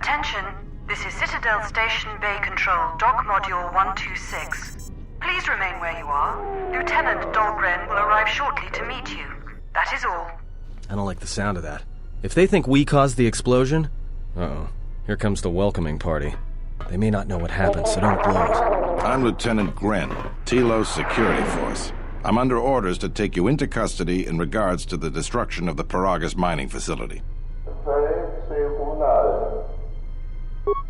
Attention, this is Citadel Station Bay Control, Dock Module 126. Please remain where you are. Lieutenant Dahlgren will arrive shortly to meet you. That is all. I don't like the sound of that. If they think we caused the explosion... Uh-oh. Here comes the welcoming party. They may not know what happened, so don't blow it. I'm Lieutenant Gren, Telos Security Force. I'm under orders to take you into custody in regards to the destruction of the Paragus mining facility.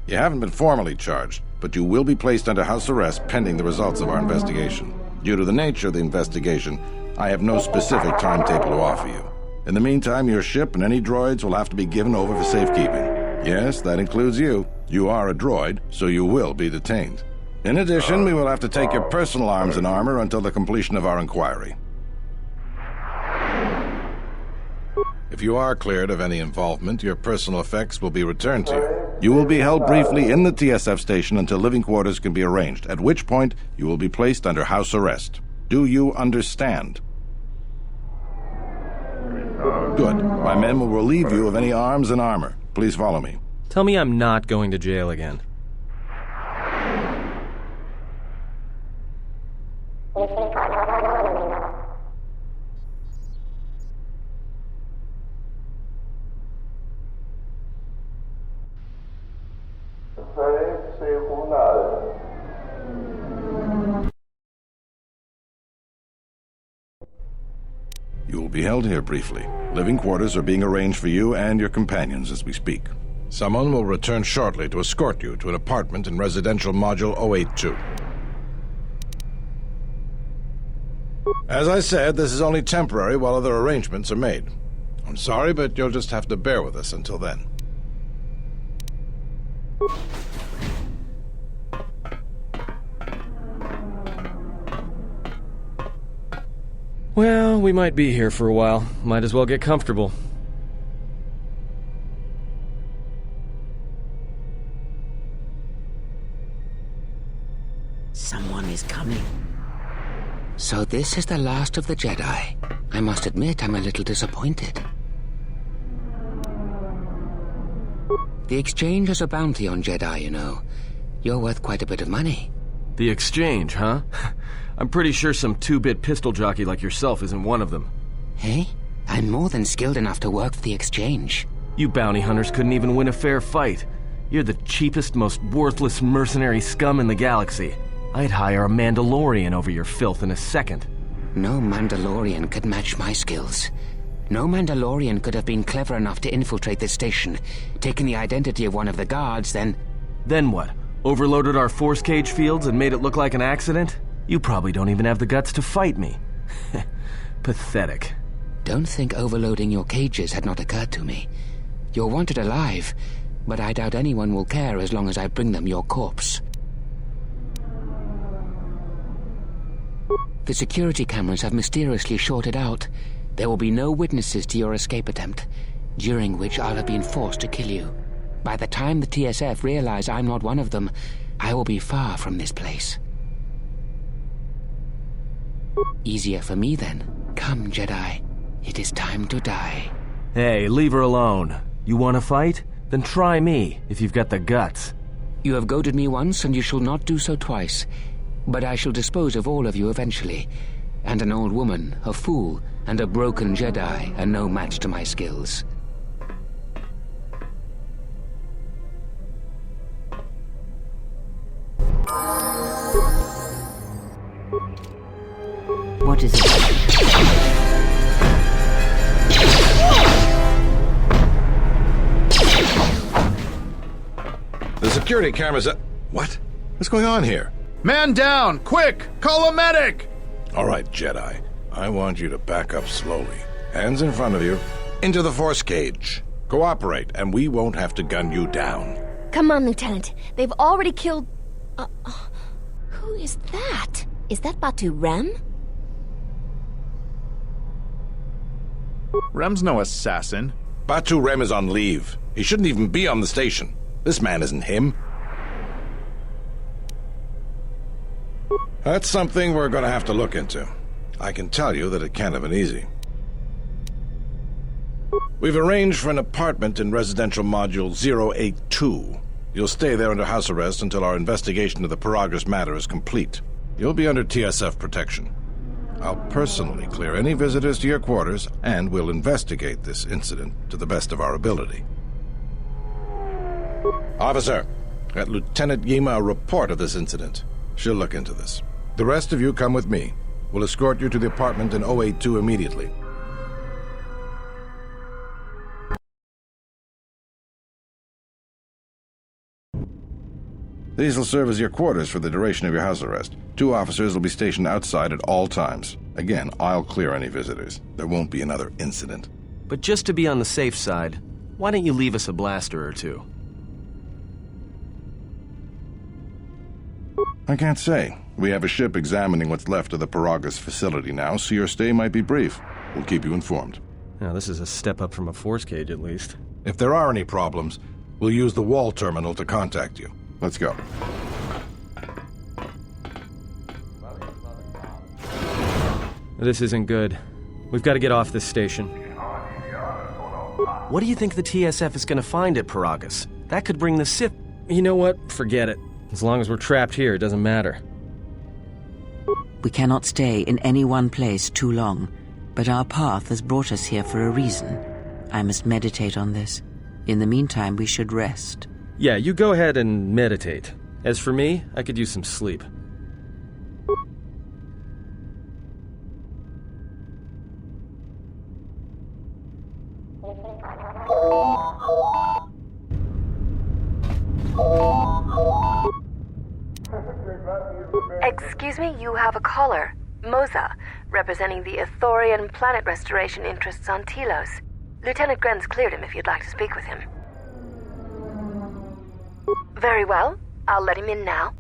You haven't been formally charged, but you will be placed under house arrest pending the results of our investigation. Due to the nature of the investigation, I have no specific timetable to offer you. In the meantime, your ship and any droids will have to be given over for safekeeping. Yes, that includes you. You are a droid, so you will be detained. In addition, we will have to take your personal arms and armor until the completion of our inquiry. If you are cleared of any involvement, your personal effects will be returned to you. You will be held briefly in the TSF station until living quarters can be arranged, at which point you will be placed under house arrest. Do you understand? Good. My men will relieve you of any arms and armor. Please follow me. Tell me I'm not going to jail again. You will be held here briefly. Living quarters are being arranged for you and your companions as we speak. Someone will return shortly to escort you to an apartment in Residential Module 082. As I said, this is only temporary while other arrangements are made. I'm sorry, but you'll just have to bear with us until then. Well, we might be here for a while. Might as well get comfortable. Someone is coming. So this is the last of the Jedi. I must admit I'm a little disappointed. The Exchange has a bounty on Jedi, you know. You're worth quite a bit of money. The Exchange, huh? I'm pretty sure some two-bit pistol jockey like yourself isn't one of them. Hey? I'm more than skilled enough to work for the Exchange. You bounty hunters couldn't even win a fair fight. You're the cheapest, most worthless mercenary scum in the galaxy. I'd hire a Mandalorian over your filth in a second. No Mandalorian could match my skills. No Mandalorian could have been clever enough to infiltrate this station, taken the identity of one of the guards, then... Then what? Overloaded our force cage fields and made it look like an accident? You probably don't even have the guts to fight me. Pathetic. Don't think overloading your cages had not occurred to me. You're wanted alive, but I doubt anyone will care as long as I bring them your corpse. The security cameras have mysteriously shorted out. There will be no witnesses to your escape attempt, during which I'll have been forced to kill you. By the time the TSF realize I'm not one of them, I will be far from this place. Easier for me then. Come, Jedi. It is time to die. Hey, leave her alone. You want to fight? Then try me, if you've got the guts. You have goaded me once, and you shall not do so twice. But I shall dispose of all of you eventually. And an old woman, a fool, and a broken Jedi are no match to my skills. What is it? The security cameras are... What? What's going on here? Man down! Quick! Call a medic! All right, Jedi. I want you to back up slowly. Hands in front of you. Into the force cage. Cooperate, and we won't have to gun you down. Come on, Lieutenant. They've already killed... who is that? Is that Batu Rem? Rem's no assassin. Batu Rem is on leave. He shouldn't even be on the station. This man isn't him. That's something we're going to have to look into. I can tell you that it can't have been easy. We've arranged for an apartment in residential module 082. You'll stay there under house arrest until our investigation of the Paragus matter is complete. You'll be under TSF protection. I'll personally clear any visitors to your quarters, and we'll investigate this incident to the best of our ability. Officer, get Lieutenant Yima a report of this incident. She'll look into this. The rest of you come with me. We'll escort you to the apartment in 082 immediately. These will serve as your quarters for the duration of your house arrest. 2 officers will be stationed outside at all times. Again, I'll clear any visitors. There won't be another incident. But just to be on the safe side, why don't you leave us a blaster or 2? I can't say. We have a ship examining what's left of the Paragus facility now, so your stay might be brief. We'll keep you informed. Now, this is a step up from a force cage, at least. If there are any problems, we'll use the wall terminal to contact you. Let's go. This isn't good. We've got to get off this station. What do you think the TSF is going to find at Paragus? That could bring the Sith... You know what? Forget it. As long as we're trapped here, it doesn't matter. We cannot stay in any one place too long, but our path has brought us here for a reason. I must meditate on this. In the meantime, we should rest. Yeah, you go ahead and meditate. As for me, I could use some sleep. Excuse me, you have a caller. Moza, representing the Ithorian planet restoration interests on Telos. Lieutenant Grenz cleared him if you'd like to speak with him. Very well. I'll let him in now.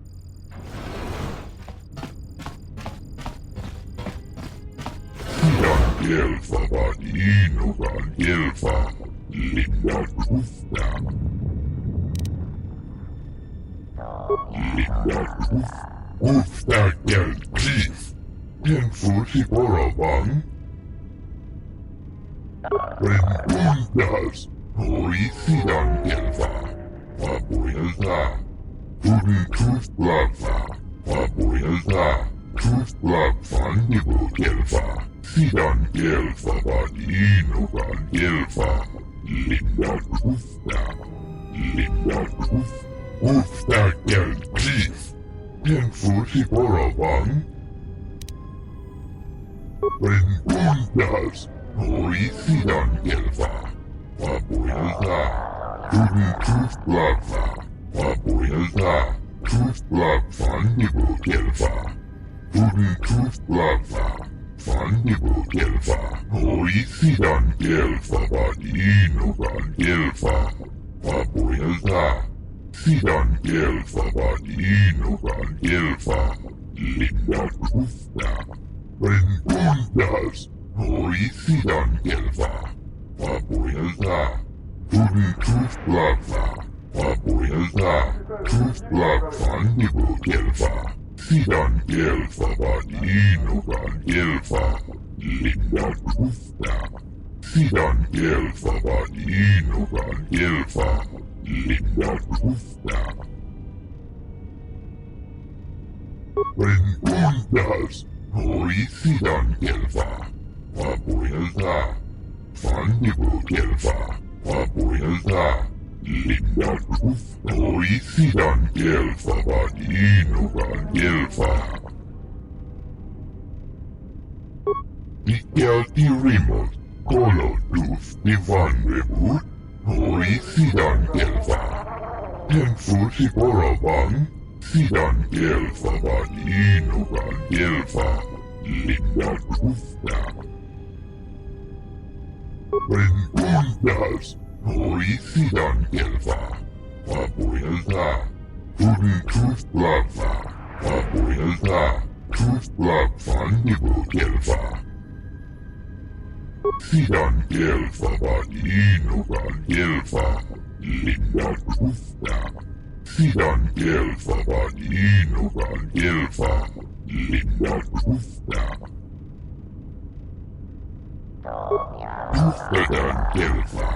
Tufedan Gelfa,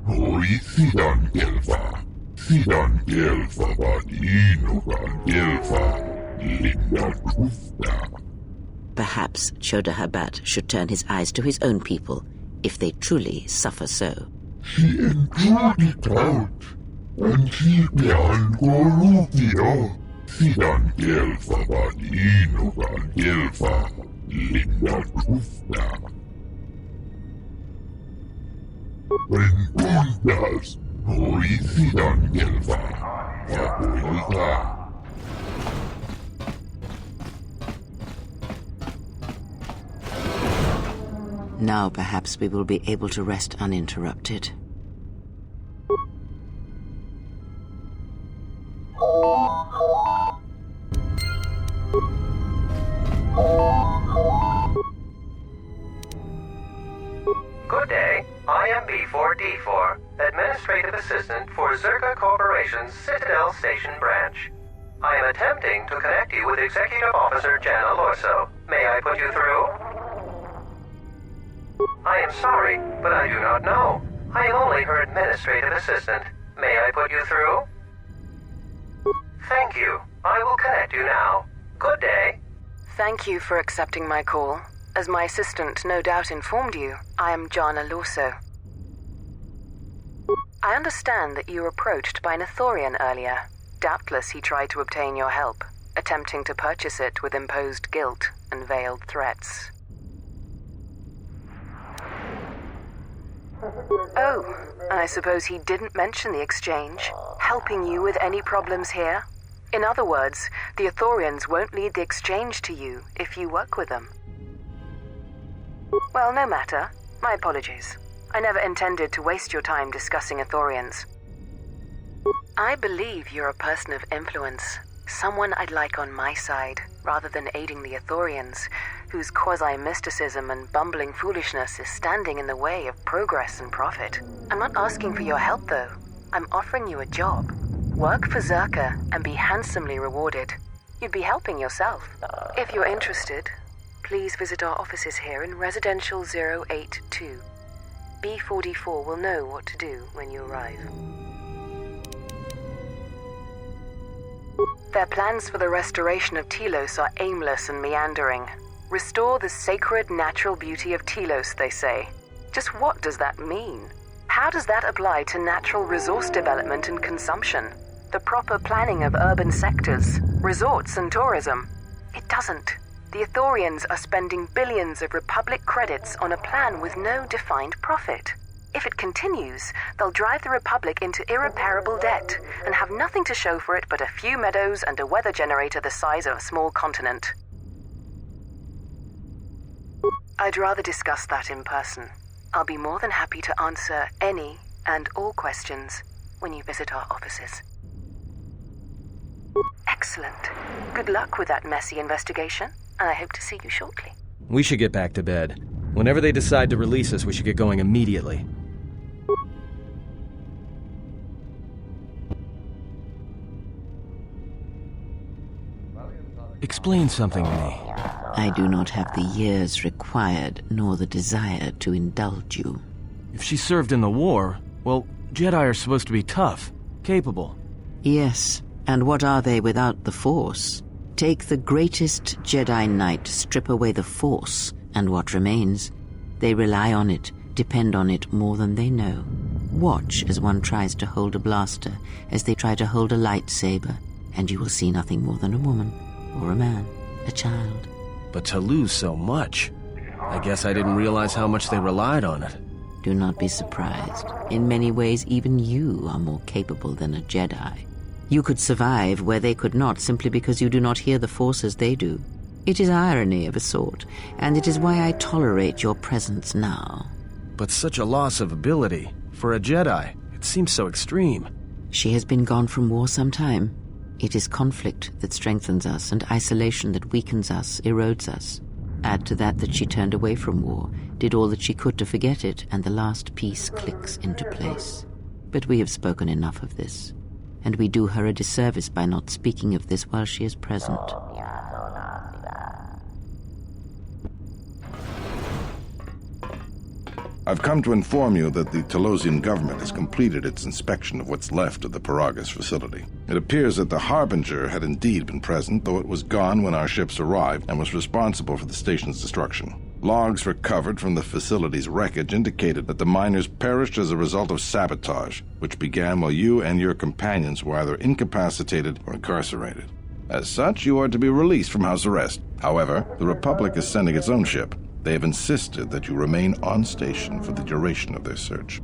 hoi sidan Gelfa, sidan Gelfa vadinogan Gelfa, linda Tufta. Perhaps Choda Habat should turn his eyes to his own people, if they truly suffer so. She endured it out, and she began Gorutio, sidan Gelfa vadinogan Gelfa, linda Tufta. Entonces, hoi sidan Gelfa, vapoilta. Now perhaps we will be able to rest uninterrupted. Good day. I am B4D4, Administrative Assistant for Zerka Corporation's Citadel Station branch. I am attempting to connect you with Executive Officer Jana Lorso. May I put you through? I am sorry, but I do not know. I am only her administrative assistant. May I put you through? Thank you. I will connect you now. Good day. Thank you for accepting my call. As my assistant no doubt informed you, I am Jana Lorso. I understand that you were approached by an Ithorian earlier. Doubtless he tried to obtain your help, attempting to purchase it with imposed guilt and veiled threats. Oh, I suppose he didn't mention the exchange, helping you with any problems here? In other words, the Ithorians won't lead the exchange to you if you work with them. Well, no matter. My apologies. I never intended to waste your time discussing Ithorians. I believe you're a person of influence, someone I'd like on my side, rather than aiding the Ithorians, whose quasi-mysticism and bumbling foolishness is standing in the way of progress and profit. I'm not asking for your help, though. I'm offering you a job. Work for Zerka and be handsomely rewarded. You'd be helping yourself. If you're interested, please visit our offices here in Residential 082. B44 will know what to do when you arrive. Their plans for the restoration of Telos are aimless and meandering. Restore the sacred natural beauty of Telos, they say. Just what does that mean? How does that apply to natural resource development and consumption? The proper planning of urban sectors, resorts and tourism? It doesn't. The Ithorians are spending billions of Republic credits on a plan with no defined profit. If it continues, they'll drive the Republic into irreparable debt and have nothing to show for it but a few meadows and a weather generator the size of a small continent. I'd rather discuss that in person. I'll be more than happy to answer any and all questions when you visit our offices. Excellent. Good luck with that messy investigation, and I hope to see you shortly. We should get back to bed. Whenever they decide to release us, we should get going immediately. Explain something to me. I do not have the years required, nor the desire to indulge you. If she served in the war, well, Jedi are supposed to be tough, capable. Yes, and what are they without the Force? Take the greatest Jedi Knight, strip away the Force, and what remains? They rely on it, depend on it more than they know. Watch as one tries to hold a blaster, as they try to hold a lightsaber, and you will see nothing more than a woman, or a man, a child. But to lose so much, I guess I didn't realize how much they relied on it. Do not be surprised. In many ways, even you are more capable than a Jedi. You could survive where they could not simply because you do not hear the Force as they do. It is irony of a sort, and it is why I tolerate your presence now. But such a loss of ability, for a Jedi, it seems so extreme. She has been gone from war some time. It is conflict that strengthens us, and isolation that weakens us, erodes us. Add to that she turned away from war, did all that she could to forget it, and the last piece clicks into place. But we have spoken enough of this, and we do her a disservice by not speaking of this while she is present. I've come to inform you that the Telosian government has completed its inspection of what's left of the Paragas facility. It appears that the Harbinger had indeed been present, though it was gone when our ships arrived and was responsible for the station's destruction. Logs recovered from the facility's wreckage indicated that the miners perished as a result of sabotage, which began while you and your companions were either incapacitated or incarcerated. As such, you are to be released from house arrest. However, the Republic is sending its own ship. They have insisted that you remain on station for the duration of their search.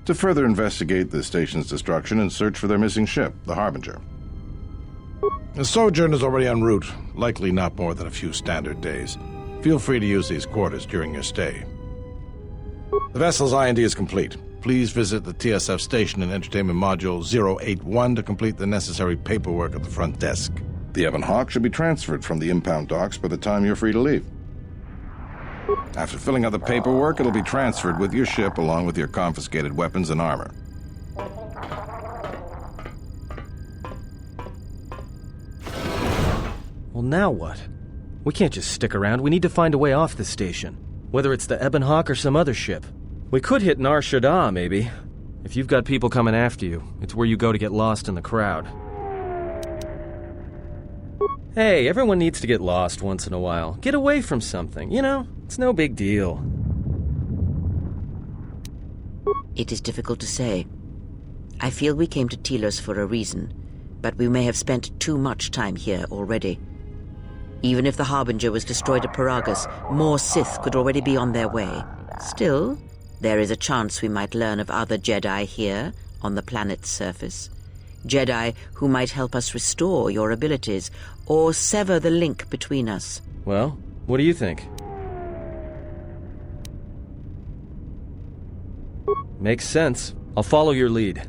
To further investigate the station's destruction and search for their missing ship, the Harbinger. The Sojourn is already en route, likely not more than a few standard days. Feel free to use these quarters during your stay. The vessel's IND is complete. Please visit the TSF station and entertainment module 081 to complete the necessary paperwork at the front desk. The Ebon Hawk should be transferred from the impound docks by the time you're free to leave. After filling out the paperwork, it'll be transferred with your ship along with your confiscated weapons and armor. Well, now what? We can't just stick around. We need to find a way off this station. Whether it's the Ebon Hawk or some other ship. We could hit Nar Shaddaa, maybe. If you've got people coming after you, it's where you go to get lost in the crowd. Hey, everyone needs to get lost once in a while. Get away from something, you know? It's no big deal. It is difficult to say. I feel we came to Telos for a reason, but we may have spent too much time here already. Even if the Harbinger was destroyed at Paragas, more Sith could already be on their way. Still, there is a chance we might learn of other Jedi here, on the planet's surface. Jedi who might help us restore your abilities, or sever the link between us. Well, what do you think? Makes sense. I'll follow your lead.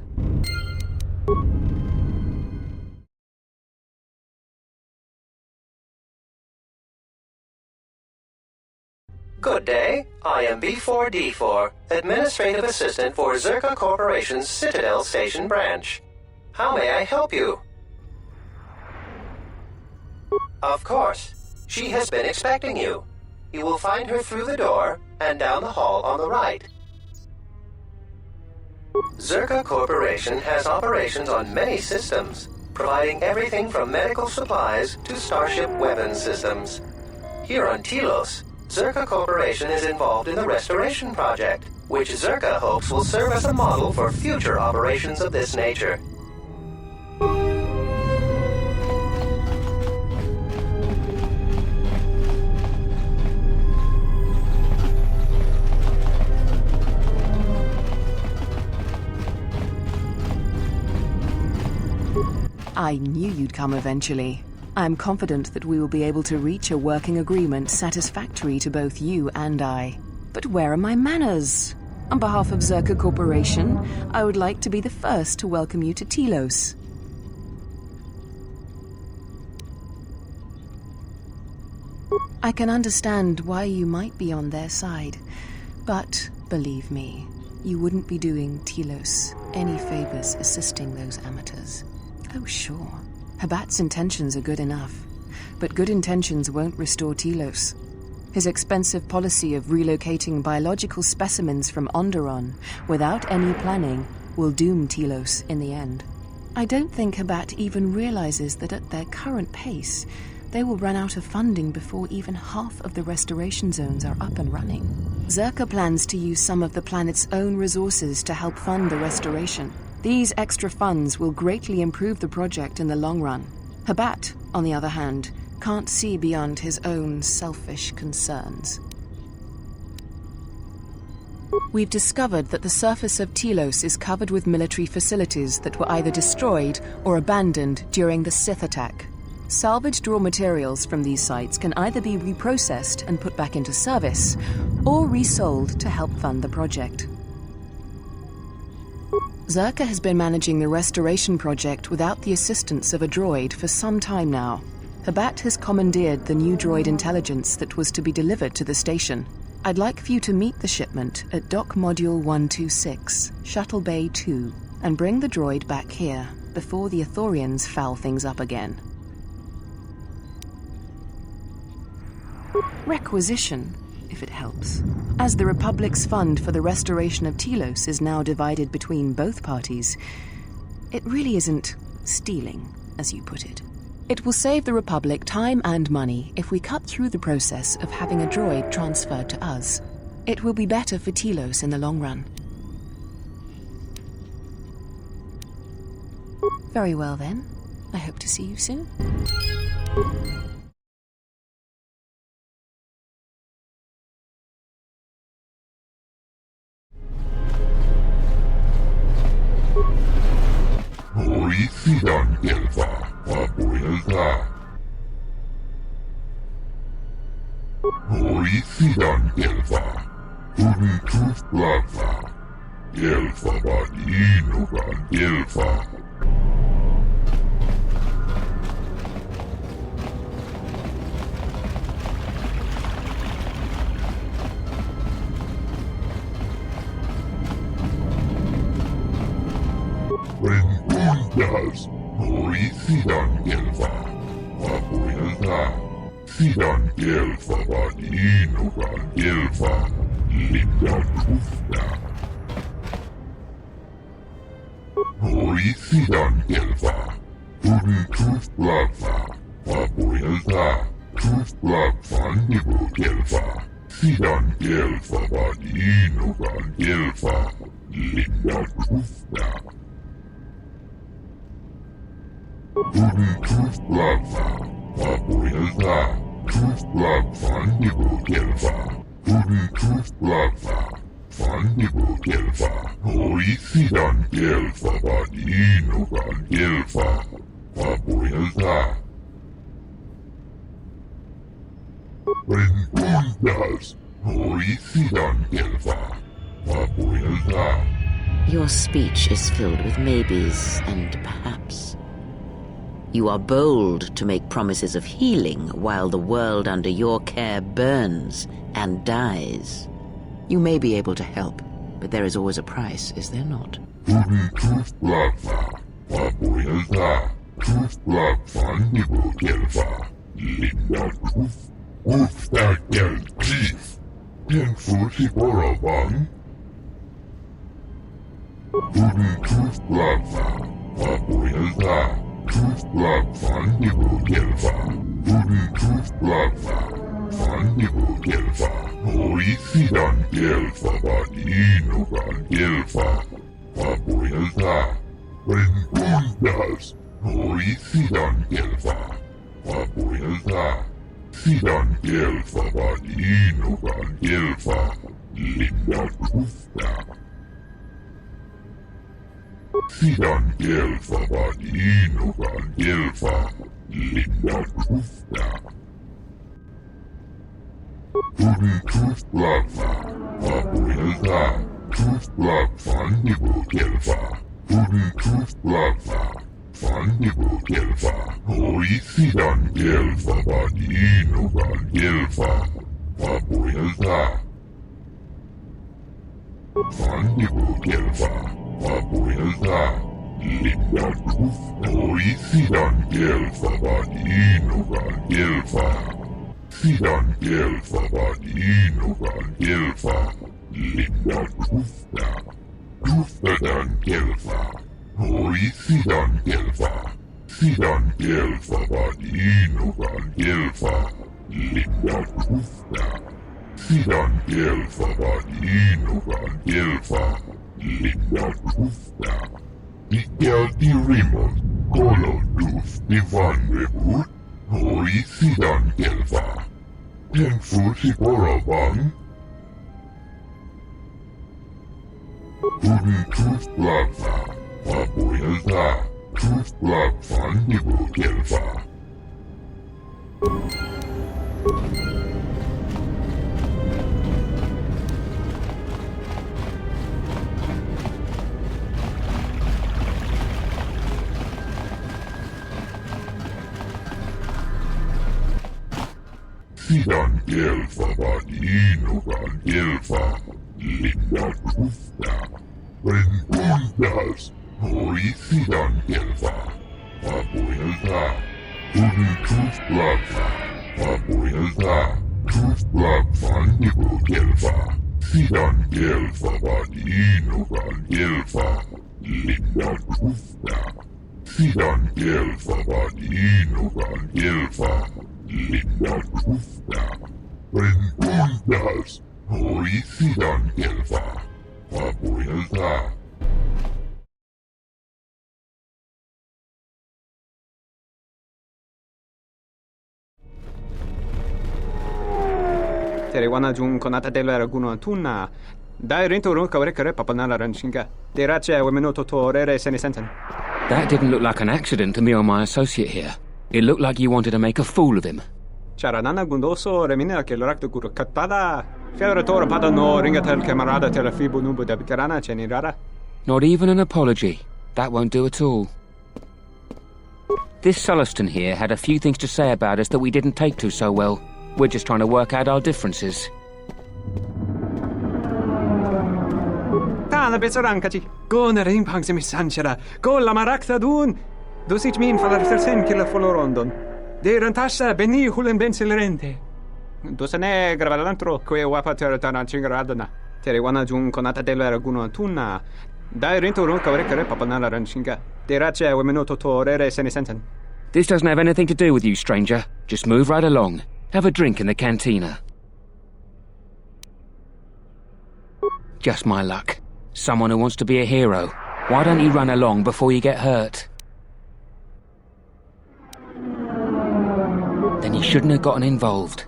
Good day. I am B4D4, Administrative Assistant for Zerka Corporation's Citadel Station branch. How may I help you? Of course. She has been expecting you. You will find her through the door and down the hall on the right. Zerka Corporation has operations on many systems, providing everything from medical supplies to starship weapons systems. Here on Telos, Zerka Corporation is involved in the Restoration Project, which Zerka hopes will serve as a model for future operations of this nature. I knew you'd come eventually. I'm confident that we will be able to reach a working agreement satisfactory to both you and I. But where are my manners? On behalf of Zerka Corporation, I would like to be the first to welcome you to Telos. I can understand why you might be on their side, but believe me, you wouldn't be doing Telos any favors assisting those amateurs. Oh, sure. Habat's intentions are good enough, but good intentions won't restore Telos. His expensive policy of relocating biological specimens from Onderon without any planning will doom Telos in the end. I don't think Habat even realizes that at their current pace, they will run out of funding before even half of the restoration zones are up and running. Zerka plans to use some of the planet's own resources to help fund the restoration. These extra funds will greatly improve the project in the long run. Habat, on the other hand, can't see beyond his own selfish concerns. We've discovered that the surface of Telos is covered with military facilities that were either destroyed or abandoned during the Sith attack. Salvaged raw materials from these sites can either be reprocessed and put back into service, or resold to help fund the project. Zerka has been managing the restoration project without the assistance of a droid for some time now. Habat has commandeered the new droid intelligence that was to be delivered to the station. I'd like for you to meet the shipment at Dock Module 126, Shuttle Bay 2, and bring the droid back here before the Ithorians foul things up again. Requisition? if it helps. As the Republic's fund for the restoration of Telos is now divided between both parties, it really isn't stealing, as you put it. It will save the Republic time and money if we cut through the process of having a droid transferred to us. It will be better for Telos in the long run. Very well then. I hope to see you soon. Hoicidan Gelfa, Abuelta. Hoicidan Gelfa, Tuf Plaza. Gelfa Badinogan Gelfa. Rentundas, Hoicidan Gelfa, Abuelta. Sidan Gelfa Badinogan Gelfa, Linda Tufta. Hoicidan Gelfa, Tuf Plaza, Abuelta. Tuf Plaza Nibu Gelfa, Sidan Gelfa Badinogan Gelfa, Linda Tufta. Tuf Plaza, Abuelta. Tuf Plaza Nibu Gelfa, Tuf Plaza. Fandibu Gelfa, Hoicidan Gelfa Badinogan Gelfa, Abuelta. Rentundas, Hoicidan Gelfa, Abuelta. Your speech is filled with maybes and perhaps. You are bold to make promises of healing while the world under your care burns and dies. You may be able to help, but there is always a price, is there not? Tuf Plaza, Abuelta. Tuf Plaza Nibu Gelfa, Linda Tuf. Ufta Gel Chief, Tenfusi Borabang. Tuf Plaza, Abuelta. Tuf Plaza Nibu Gelfa, Tuf Plaza. Fandibu Gelfa, Hoicidan Gelfa Badinogan Gelfa, Abuelta. Rentundas, Hoicidan Gelfa, Abuelta. Sidan Gelfa Badinogan Gelfa, Linda Tufta. Sidan Gelfa Badinogan Gelfa, Linda Tufta. Tuf Plaza, Abuelta. Tuf Plaza Nibu Gelfa, Tuf Plaza. Fandibu Gelfa, Hoicidan Gelfa Badinogan Gelfa, Abuelta. Fandibu Gelfa, Abuelta. Linda Tuf. Hoicidan Gelfa Badinogan Gelfa. Sidan Gelfa Badinogan Gelfa, Linda Tufta. Tuftadan Gelfa, Hoicidan Gelfa. Sidan Gelfa Badinogan Gelfa, Linda Tufta. Sidan Gelfa Badinogan Gelfa, Linda Tufta. Miguel Di Rimos, Colo Tuf Divan Rebut. Hoicidan Gelfa, Tenfusi Borabang. Tuf Plaza, Abuelta. Tuf Plaza Nibu Gelfa. Sidan Gelfa Badinogan Gelfa, Linda Tufta. Rentundas, Hoicidan Gelfa, Abuelta. Tuf Plaza, Abuelta. Tuflavan Gelfa, Sidan Gelfa Vadinogan Gelfa, Linda Tufta, Sidan Gelfa Vadinogan Gelfa, Linda Tufta, Rentundas, Hoi Sidan Gelfa, Papuelta. Wana jung konata della raguno tunna. Dai rento runka rekere papanala ranshinga. Derace wemenoto to rere senesenten. That didn't look like an accident to me or my associate here. It looked like you wanted to make a fool of him. Charanana gundoso remina che l'orakto guru kattada. Fiora tora pada no ringatel camarada tela fibu nubu da bikarana cenirara. Not even an apology. That won't do at all. This Sulluston here had a few things to say about us that we didn't take to so well. We're just trying to work out our differences. Tana besarankachi. Go na rin pang semi sanchara. Go la marakta dun. Dosit min falar tersen killa folorondon. De rantasa beni hulen bensilerente. Dosane gravalantro que wapa teratana chingaradana. Tere wana jun konata della raguno tunna. Dai rento ron kavrekare papanala ranshinga. Derace wemenoto to rere senesenten. This doesn't have anything to do with you, stranger. Just move right along. Have a drink in the cantina. Just my luck. Someone who wants to be a hero. Why don't you run along before you get hurt? Then he shouldn't have gotten involved.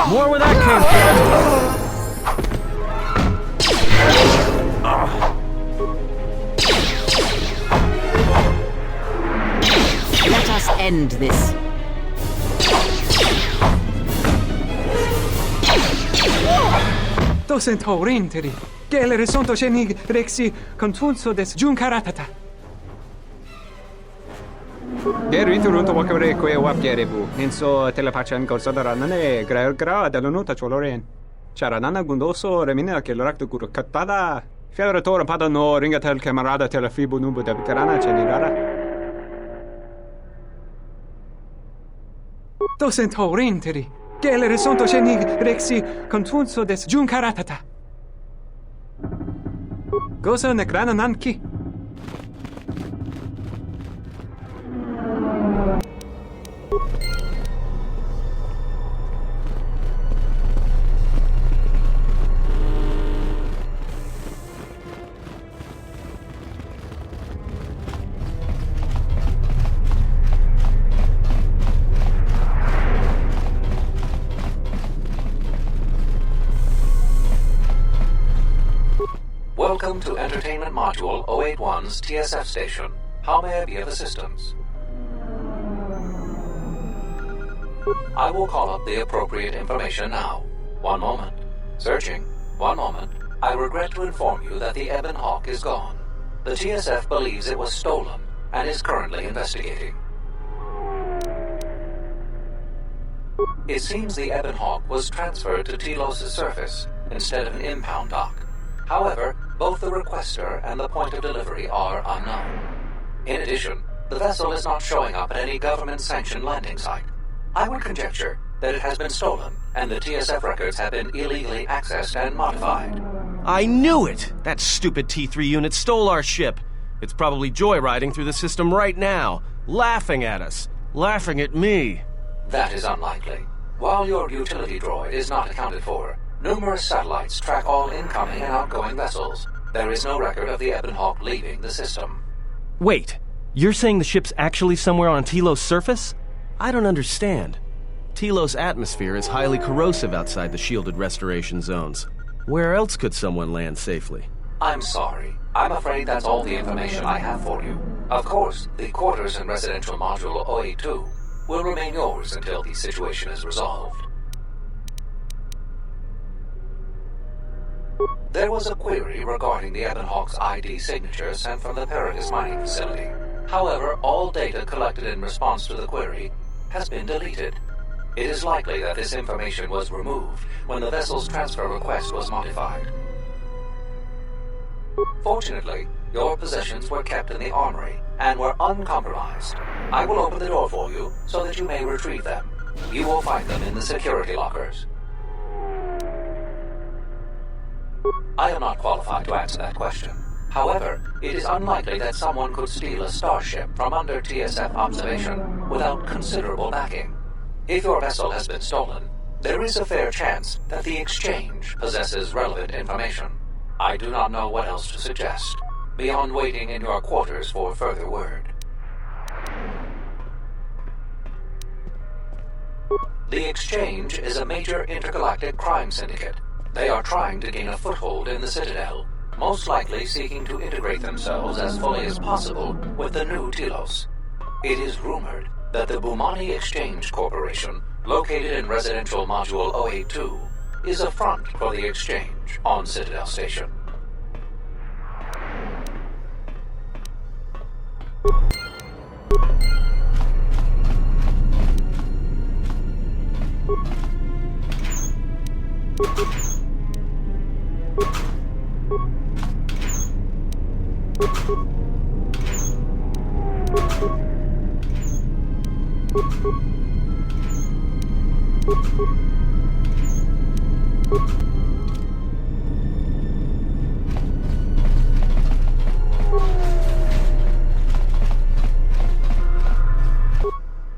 More where that came from. Let us end this. Docento rinteri. Gelere sonto cenig rexi contunso des juncaratata. Derito runto wakare ko e wapgerebu. Ninso telepachan corsodaranane gra dell'onuta choloren. Charanana gundoso remina che l'orakto guru katpada. Fiora tora pada no ringatel camarada telefibu nubu da bikarana cenirara. Docento rinteri. Gelere sonto cenig rexi contunso des juncaratata. Gosa nekrana nanki. Welcome to Entertainment Module 081's TSF station. How may I be of assistance? I will call up the appropriate information now. One moment. Searching. One moment. I regret to inform you that the Ebon Hawk is gone. The TSF believes it was stolen and is currently investigating. It seems the Ebon Hawk was transferred to Telos' surface instead of an impound dock. However, both the requester and the point of delivery are unknown. In addition, the vessel is not showing up at any government-sanctioned landing site. I would conjecture that it has been stolen, and the TSF records have been illegally accessed and modified. I knew it! That stupid T3 unit stole our ship. It's probably joyriding through the system right now, laughing at us, laughing at me. That is unlikely. While your utility droid is not accounted for, numerous satellites track all incoming and outgoing vessels. There is no record of the Ebon Hawk leaving the system. Wait, you're saying the ship's actually somewhere on Telos' surface? I don't understand. Telos' atmosphere is highly corrosive outside the shielded restoration zones. Where else could someone land safely? I'm sorry. I'm afraid that's all the information I have for you. Of course, the quarters in Residential Module 082 will remain yours until the situation is resolved. There was a query regarding the Ebonhawk's ID signature sent from the Paradis mining facility. However, all data collected in response to the query has been deleted. It is likely that this information was removed when the vessel's transfer request was modified. Fortunately, your possessions were kept in the armory and were uncompromised. I will open the door for you so that you may retrieve them. You will find them in the security lockers. I am not qualified to answer that question. However, it is unlikely that someone could steal a starship from under TSF observation without considerable backing. If your vessel has been stolen, there is a fair chance that the exchange possesses relevant information. I do not know what else to suggest, beyond waiting in your quarters for further word. The exchange is a major intergalactic crime syndicate. They are trying to gain a foothold in the Citadel, most likely seeking to integrate themselves as fully as possible with the new Telos. It is rumored that the Bumani Exchange Corporation, located in Residential Module 082, is a front for the exchange on Citadel Station.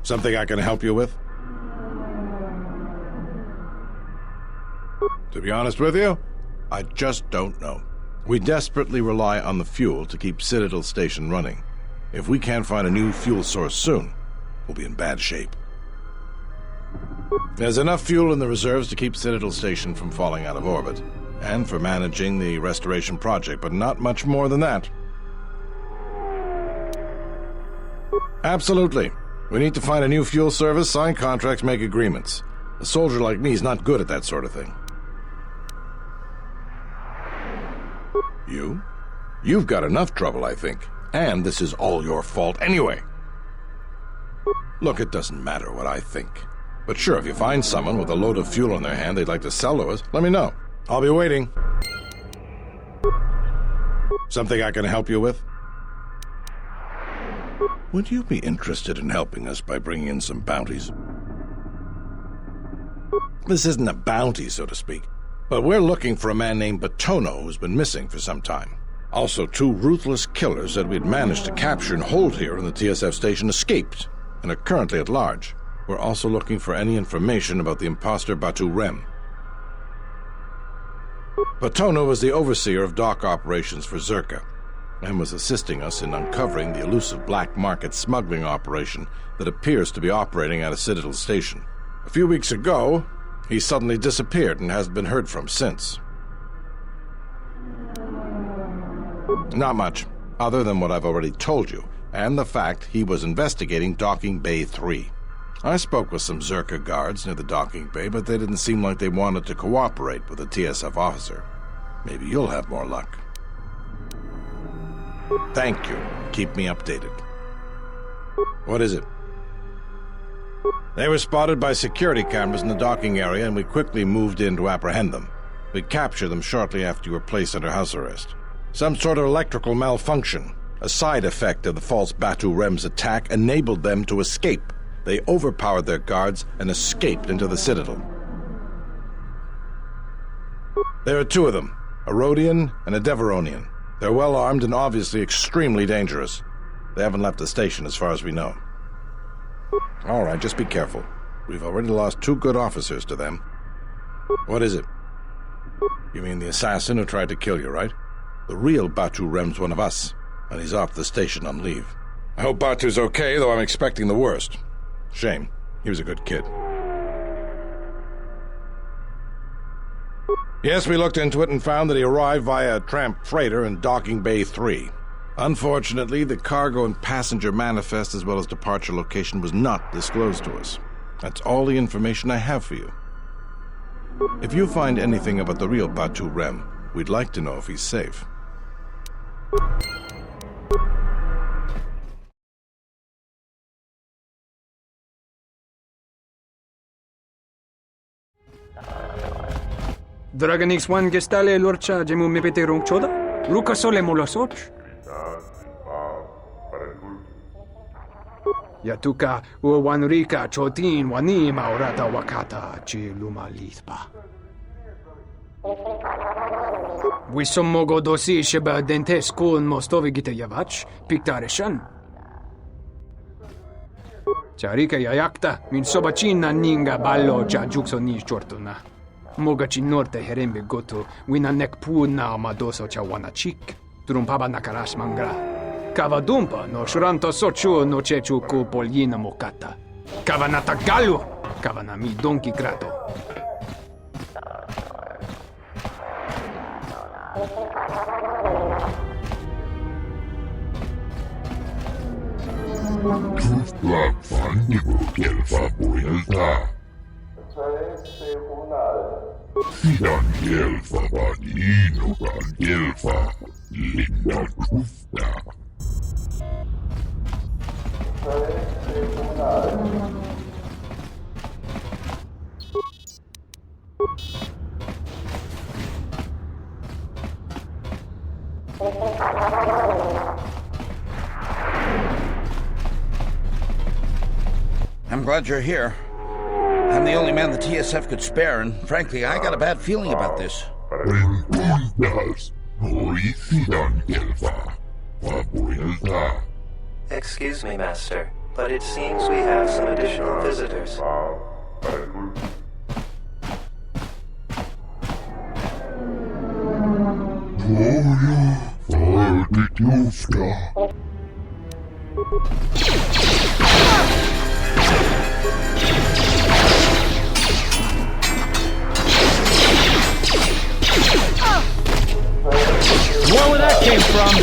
Something I can help you with? To be honest with you, I just don't know. We desperately rely on the fuel to keep Citadel Station running. If we can't find a new fuel source soon, we'll be in bad shape. There's enough fuel in the reserves to keep Citadel Station from falling out of orbit, and for managing the restoration project, but not much more than that. Absolutely. We need to find a new fuel service, sign contracts, make agreements. A soldier like me is not good at that sort of thing. You? You've got enough trouble, I think. And this is all your fault anyway. Look, it doesn't matter what I think. But sure, if you find someone with a load of fuel in their hand they'd like to sell to us, let me know. I'll be waiting. Something I can help you with? Would you be interested in helping us by bringing in some bounties? This isn't a bounty, so to speak, but we're looking for a man named Batono who's been missing for some time. Also, 2 ruthless killers that we'd managed to capture and hold here in the TSF station escaped and are currently at large. We're also looking for any information about the imposter Batu Rem. Batono was the overseer of dock operations for Zerka, and was assisting us in uncovering the elusive black market smuggling operation that appears to be operating at a Citadel station. A few weeks ago, he suddenly disappeared and hasn't been heard from since. Not much, other than what I've already told you, and the fact he was investigating Docking Bay 3. I spoke with some Zerka guards near the docking bay, but they didn't seem like they wanted to cooperate with a TSF officer. Maybe you'll have more luck. Thank you. Keep me updated. What is it? They were spotted by security cameras in the docking area, and we quickly moved in to apprehend them. We captured them shortly after you were placed under house arrest. Some sort of electrical malfunction, a side effect of the false Batu Rem's attack, enabled them to escape. They overpowered their guards and escaped into the Citadel. There are 2 of them, a Rhodian and a Deveronian. They're well-armed and obviously extremely dangerous. They haven't left the station as far as we know. All right, just be careful. We've already lost 2 good officers to them. What is it? You mean the assassin who tried to kill you, right? The real Batu Rem's one of us, and he's off the station on leave. I hope Batu's okay, though I'm expecting the worst. Shame. He was a good kid. Yes, we looked into it and found that he arrived via a tramp freighter in Docking Bay 3. Unfortunately, the cargo and passenger manifest as well as departure location was not disclosed to us. That's all the information I have for you. If you find anything about the real Batu Rem, We'd like to know if he's safe. Dragon X1 gestale lorcha jemu mepete rongchoda? Luka sole molosoch? Yatuka uwanrika chotin wani maurata wakata chi luma lithpa. Wisomogo dosi sheba dentes kun mostovi gita yavach, piktareshan. Charika yayakta, min sobachina ninga ballo cha jukso ni chortuna. Mogachi norte herembe goto, wina nekpuna madoso cha wanachik, trumpaba nakarash mangra. Kavadumpa no shranto sochu no chechu ku poljina mokata. Kavanata galu, kavanami donki grato. Tufla fandigo gelfa boyelta. Sidan gelfa vadino kan gelfa. Linda tufla. I'm glad you're here. I'm the only man the TSF could spare, and frankly, I got a bad feeling about this. Excuse me, Master, but it seems we have some additional visitors. More where that came from!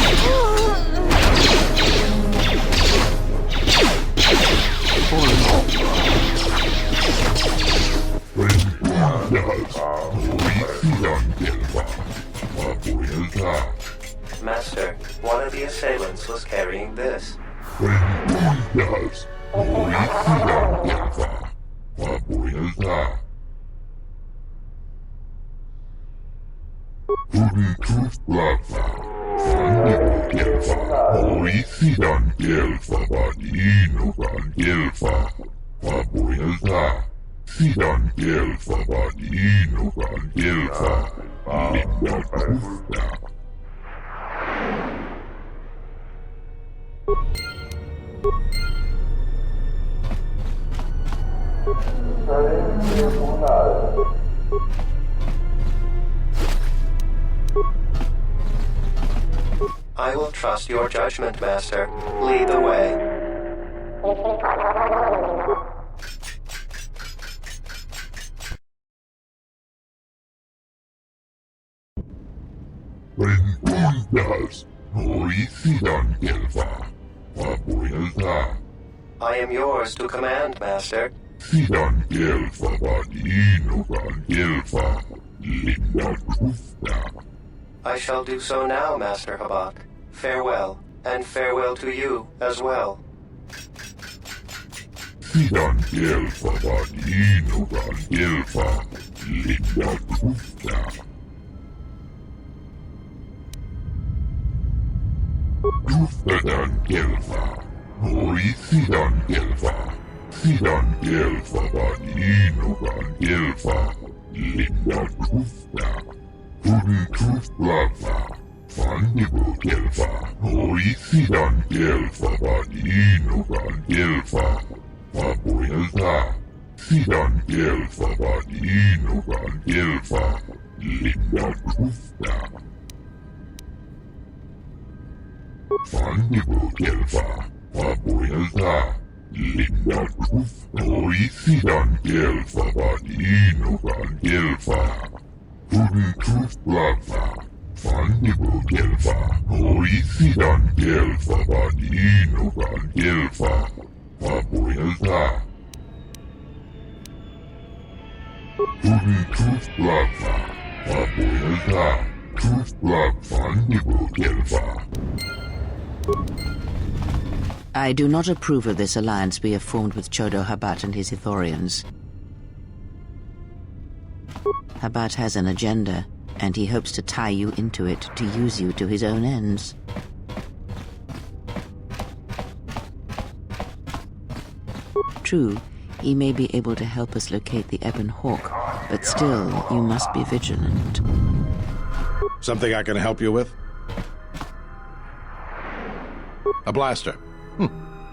Master, one of the assailants was carrying this. I will trust your judgment, Master. Lead the way. I am yours to command, Master. I shall do so now, Master Habak. Farewell, and farewell to you as well. I do not approve of this alliance we have formed with Chodo Habat and his Ithorians. Habat has an agenda, and he hopes to tie you into it to use you to his own ends. True, he may be able to help us locate the Ebon Hawk, but still, you must be vigilant. Something I can help you with? A blaster.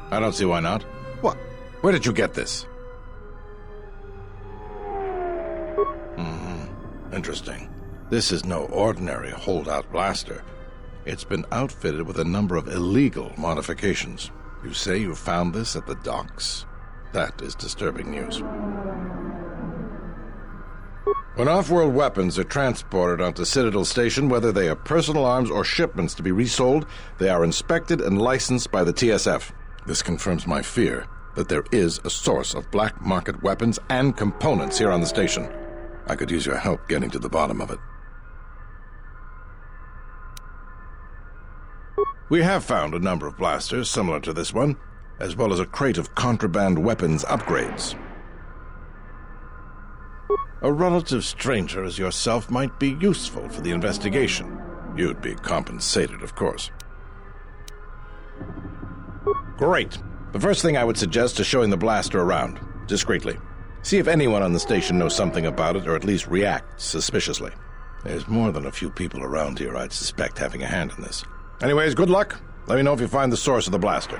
I don't see why not. What? Where did you get this? Interesting. This is no ordinary holdout blaster. It's been outfitted with a number of illegal modifications. You say you found this at the docks? That is disturbing news. When off-world weapons are transported onto Citadel Station, whether they are personal arms or shipments to be resold, they are inspected and licensed by the TSF. This confirms my fear that there is a source of black market weapons and components here on the station. I could use your help getting to the bottom of it. We have found a number of blasters similar to this one, as well as a crate of contraband weapons upgrades. A relative stranger as yourself might be useful for the investigation. You'd be compensated, of course. Great. The first thing I would suggest is showing the blaster around, discreetly. See if anyone on the station knows something about it, or at least reacts suspiciously. There's more than a few people around here I'd suspect having a hand in this. Anyways, good luck. Let me know if you find the source of the blaster.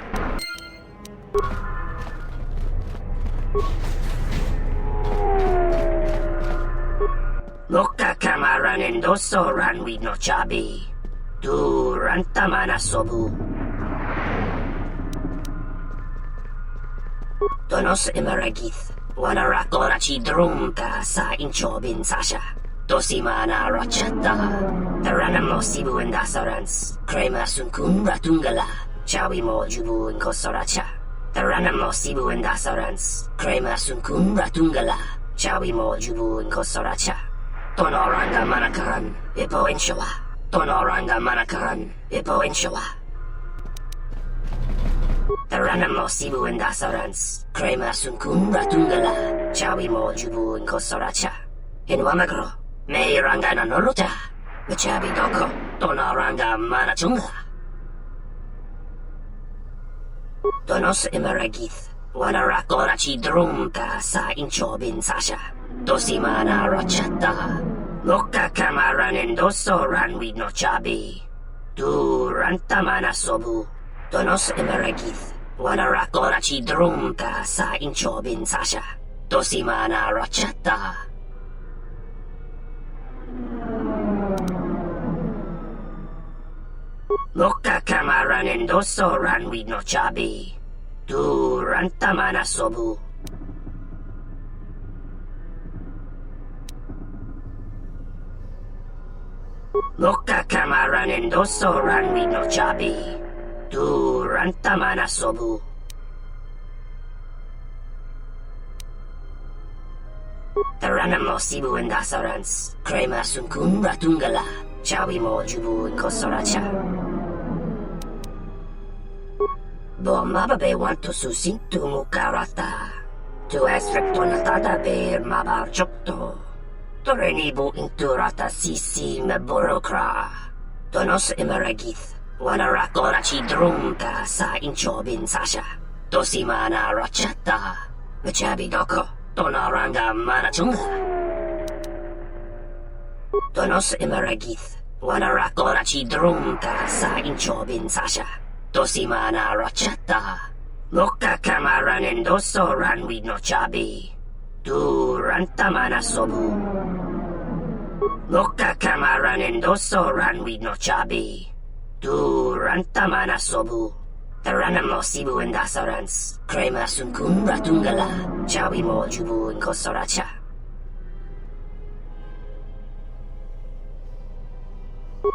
Loka kamaran endoso ranwi no chabi. Tu rantamana sobu. Donos emeragith. Wanarakorachi drumka sa inchobin sasha. Dosimana rachata. Taranamo sibu endasarans. Krema sunkun ratungala. Chawi mo jubu in kosoracha. Taranamo sibu endasarans. Krema sunkun ratungala. Chawi mo jubu in kosoracha. Tonoranga manakaran. Ipo inshawa. Tonoranga manakaran. Ipo inshawa. Taranamo sibu endasarans. Krema sunkun ratungala. Chawi mo jubu in kosoracha. In Wamagro. May ranga na noruta. Machabi doko. Tonoranga manachunga. Donos emeragith. Wanarakorachi drumka sa inchobin sasha. Dosimana rachata. Loka kamaran endoso ranwi no chabi. Tu rantamana sobu. Donos emeragith. Wanarakorachi drumka sa inchobin sasha. Dosimana rachata. Loka kamaran endoso ranwi no chabi. Tu rantamana sobu. Loka kamaran endoso ranwi no chabi. Tu rantamana sobu. Taranamo sibu endasarans. Krema sunkun ratungala. Chawi mo jubu in kosoracha. Bo mababe wanto susintu mukarata. Tu esrektonatata ber mabar chokto. Torenibu inturata sisi meborokra. Donos emeragith. Wanarakorachi drumka sa inchobin sasha. Dosimana rachata. Machabi doko. Tonoranga manachunga. Donos emeragith. Wanarakorachi drumka sa inchobin sasha. Dosimana rachata. Loka kamaran endoso ranwi no chabi. Tu rantamana sobu. Loka kamaran endoso ranwi no chabi. Tu rantamana sobu. Taranamo sibu endasarans. Krema sunkun ratungala. Chawi mo jubu in kosoracha.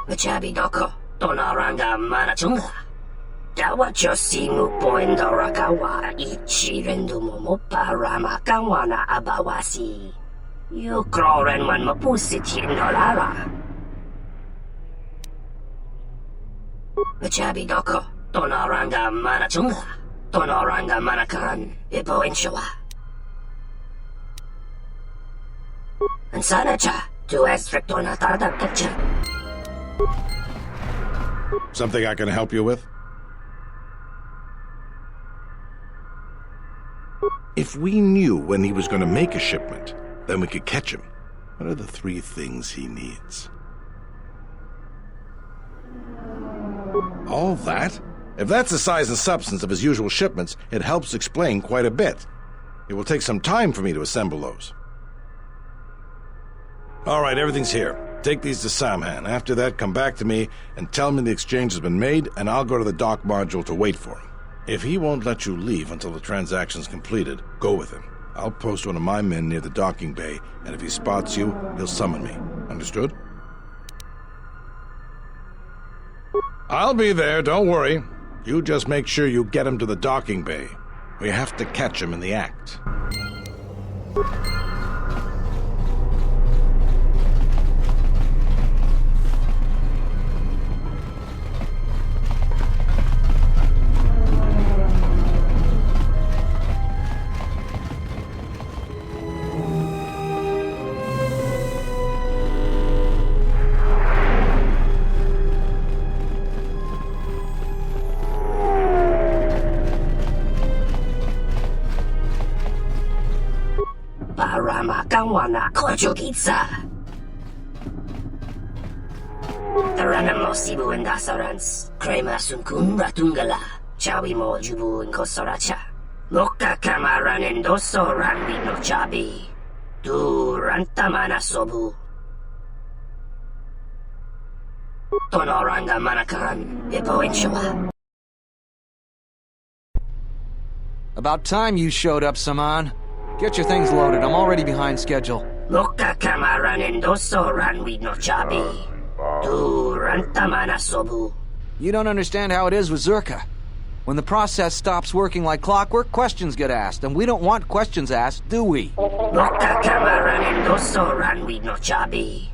Machabi doko. Tonoranga manachunga. Dawacho simu poendo rakawa ichi rendu momo parama kawana abawasi. You kroren man mapusit hindolara. Chabi doko, tonoranga manachunga, tonoranga manakan, ipo inshawa. And sanacha, to estrictona tarda kitchen. Something I can help you with? If we knew when he was going to make a shipment, then we could catch him. What are the 3 things he needs? All that? If that's the size and substance of his usual shipments, it helps explain quite a bit. It will take some time for me to assemble those. All right, everything's here. Take these to Samhan. After that, come back to me and tell me the exchange has been made, and I'll go to the dock module to wait for him. If he won't let you leave until the transaction's completed, go with him. I'll post one of my men near the docking bay, and if he spots you, he'll summon me. Understood? I'll be there, don't worry. You just make sure you get him to the docking bay. We have to catch him in the act. Kawana Kojugitsa. Taranamo Sibu and Dasarans, Krema Sunkun Ratungala, Chawi Mo Jubu and Kosoracha. Moka Kamaran and Doso Ranwi no Chabi. Du Rantamana Sobu. Tonoranga Manakaran, Epo Enshua. About time you showed up, Saman. Get your things loaded. I'm already behind schedule. Moka Kamaran and Doso Ranwi no Chabi. Du Rantamana Sobu. You don't understand how it is with Zerka. When the process stops working like clockwork, questions get asked, and we don't want questions asked, do we? Moka Kamaran and Doso Ranwi no Chabi.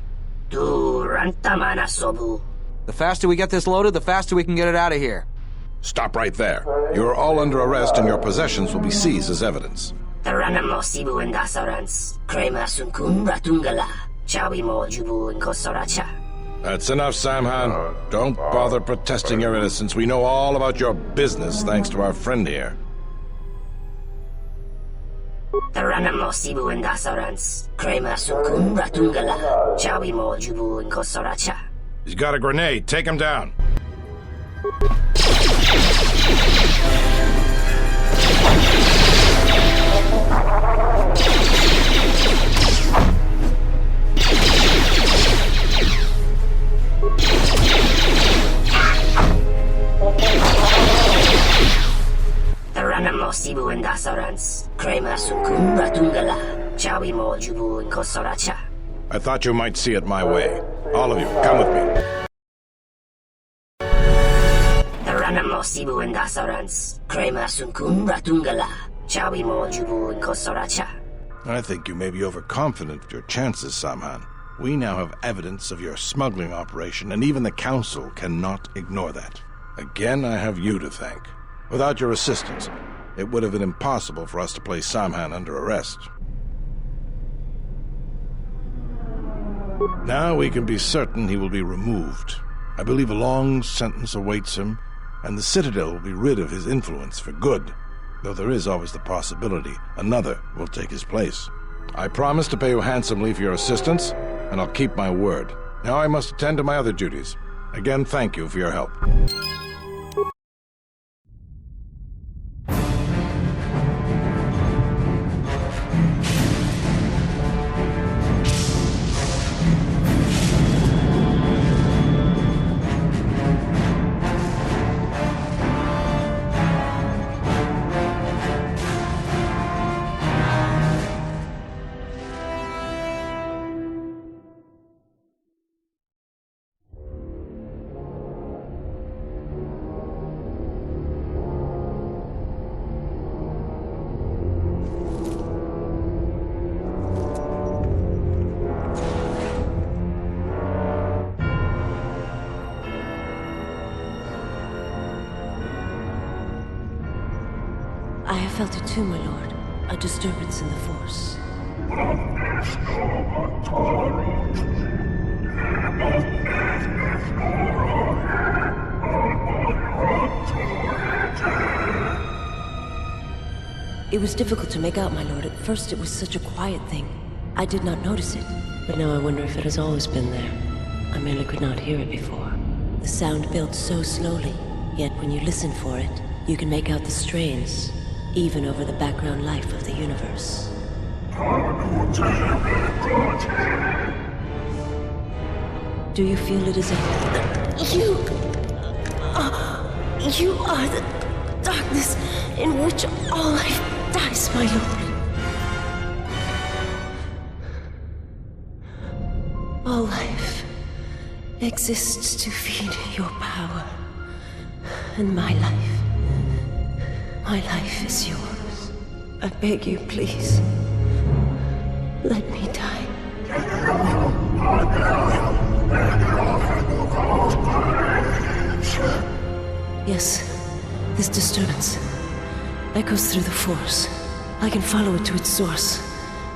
Du Rantamana Sobu. The faster we get this loaded, the faster we can get it out of here. Stop right there. You're all under arrest and your possessions will be seized as evidence. Taranamo Sibu and Dasarans, Krema Sunkun Ratungala, Chawi Mo Jubu and Kosoracha. That's enough, Samhan. Don't bother protesting your innocence. We know all about your business thanks to our friend here. Taranamo Sibu and Dasarans, Krema Sunkun Ratungala, Chawi Mo Jubu and Kosoracha. He's got a grenade. Take him down. Taranamo Sibu and Dasarans, Krema Sunkun Ratungala, Chawi Mo Jubu and Kosoracha. I thought you might see it my way. All of you, come with me. Taranamo Sibu and Dasarans, Krema Sunkun Ratungala, Chawi Mo Jubu and Kosoracha. I think you may be overconfident of your chances, Samhan. We now have evidence of your smuggling operation, and even the Council cannot ignore that. Again, I have you to thank. Without your assistance, it would have been impossible for us to place Samhan under arrest. Now we can be certain he will be removed. I believe a long sentence awaits him, and the Citadel will be rid of his influence for good, though there is always the possibility another will take his place. I promise to pay you handsomely for your assistance, and I'll keep my word. Now I must attend to my other duties. Again, thank you for your help. have felt it too, my lord. A disturbance in the Force. It was difficult to make out, my lord. At first it was such a quiet thing. I did not notice it, but now I wonder if it has always been there. I merely could not hear it before. The sound built so slowly, yet when you listen for it, you can make out the strains, even over the background life of the universe. Do you feel it is a... You are the darkness in which all life dies, my lord. All life exists to feed your power. And my life is yours. I beg you, please. Let me die. Yes, this disturbance echoes through the Force. I can follow it to its source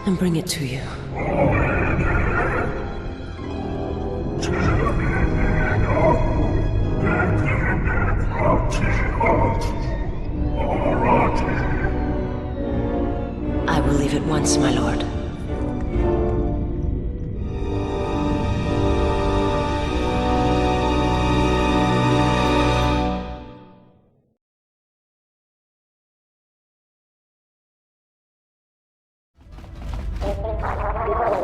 and bring it to you. I will leave at once, my lord.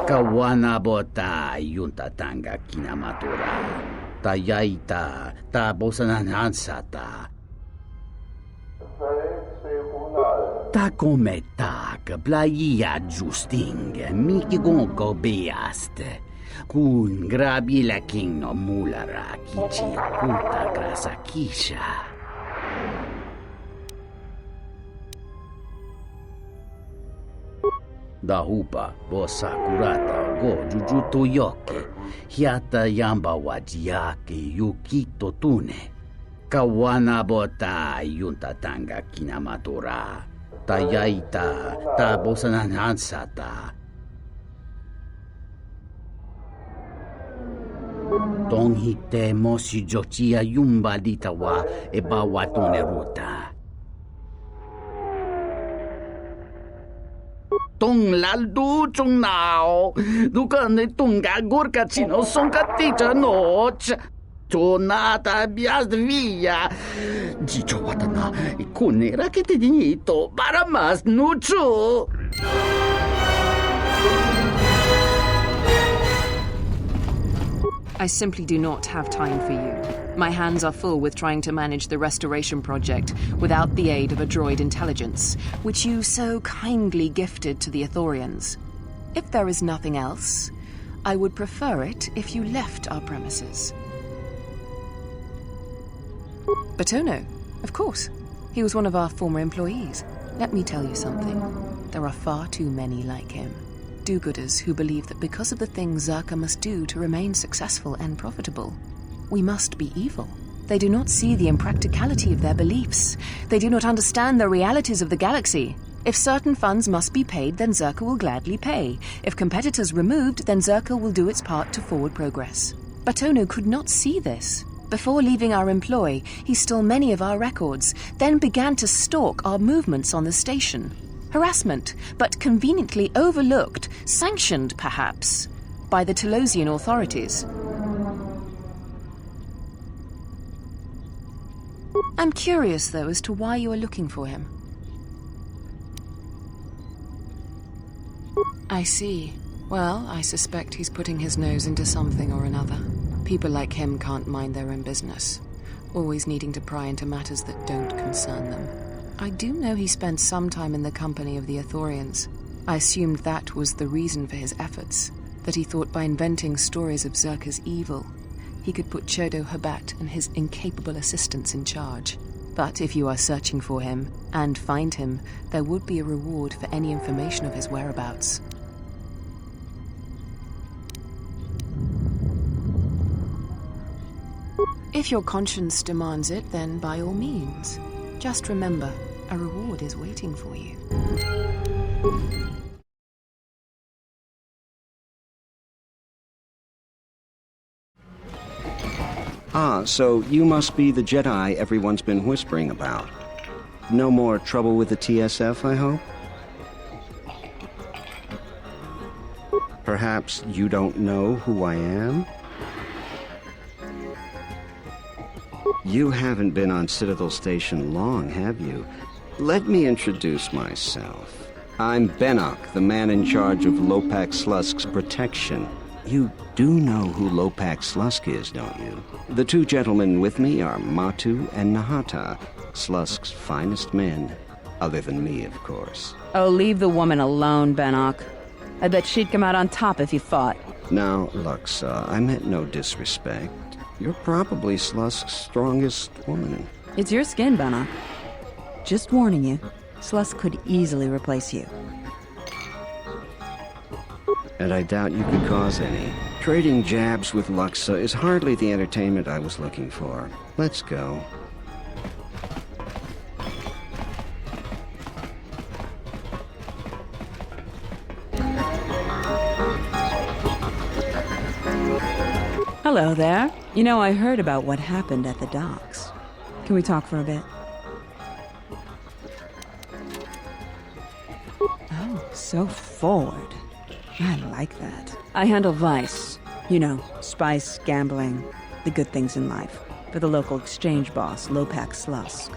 Kawana bota yunta tanga kinamatura. Tayaita ta bosananansata. Ta cometa că plaia justing miki gonko beaste. Kun grabila kingno mulara kichi kuta grasa kisha. Da hupa bosa kurata go jujuto yoke hiata yamba wajiake yukito tune kawana bota yunta tanga kinamatora tayaita ta bosananansata tonghite mosi jochia yumba litawa e bawatone ruta Tong laldu chung nao, ducane tunga gurca cino son catticia noc. Tonata bias via. Gicio watana, kunera che te dignito, baramas nuchu. I simply do not have time for you. My hands are full with trying to manage the restoration project without the aid of a droid intelligence, which you so kindly gifted to the Ithorians. If there is nothing else, I would prefer it if you left our premises. Batono, of course. He was one of our former employees. Let me tell you something. There are far too many like him. Do-gooders who believe that because of the things Zerka must do to remain successful and profitable, we must be evil. They do not see the impracticality of their beliefs. They do not understand the realities of the galaxy. If certain funds must be paid, then Zerka will gladly pay. If competitors removed, then Zerka will do its part to forward progress. Batono could not see this. Before leaving our employ, he stole many of our records, then began to stalk our movements on the station. Harassment, but conveniently overlooked, sanctioned, perhaps, by the Telosian authorities. I'm curious, though, as to why you are looking for him. I see. Well, I suspect he's putting his nose into something or another. People like him can't mind their own business, always needing to pry into matters that don't concern them. I do know he spent some time in the company of the Ithorians. I assumed that was the reason for his efforts, that he thought by inventing stories of Zerka's evil, he could put Chodo Habat and his incapable assistants in charge. But if you are searching for him, and find him, there would be a reward for any information of his whereabouts. If your conscience demands it, then by all means. Just remember, A reward is waiting for you. Ah, so you must be the Jedi everyone's been whispering about. No more trouble with the TSF, I hope? Perhaps you don't know who I am? You haven't been on Citadel Station long, have you? Let me introduce myself. I'm Benok, the man in charge of Lopak Slusk's protection. You do know who Lopak Slusk is, don't you? The two gentlemen with me are Matu and Nahata, Slusk's finest men. Other than me, of course. Oh, leave the woman alone, Benok. I bet she'd come out on top if you fought. Now, Luxa, I meant no disrespect. You're probably Slusk's strongest woman. It's your skin, Benok. Just warning you, Slusk could easily replace you. And I doubt you could cause any. Trading jabs with Luxa is hardly the entertainment I was looking for. Let's go. Hello there. You know, I heard about what happened at the docks. Can we talk for a bit? Oh, so forward. I like that. I handle Vice. You know, spice, gambling, the good things in life. For the local exchange boss, Lopak Slusk.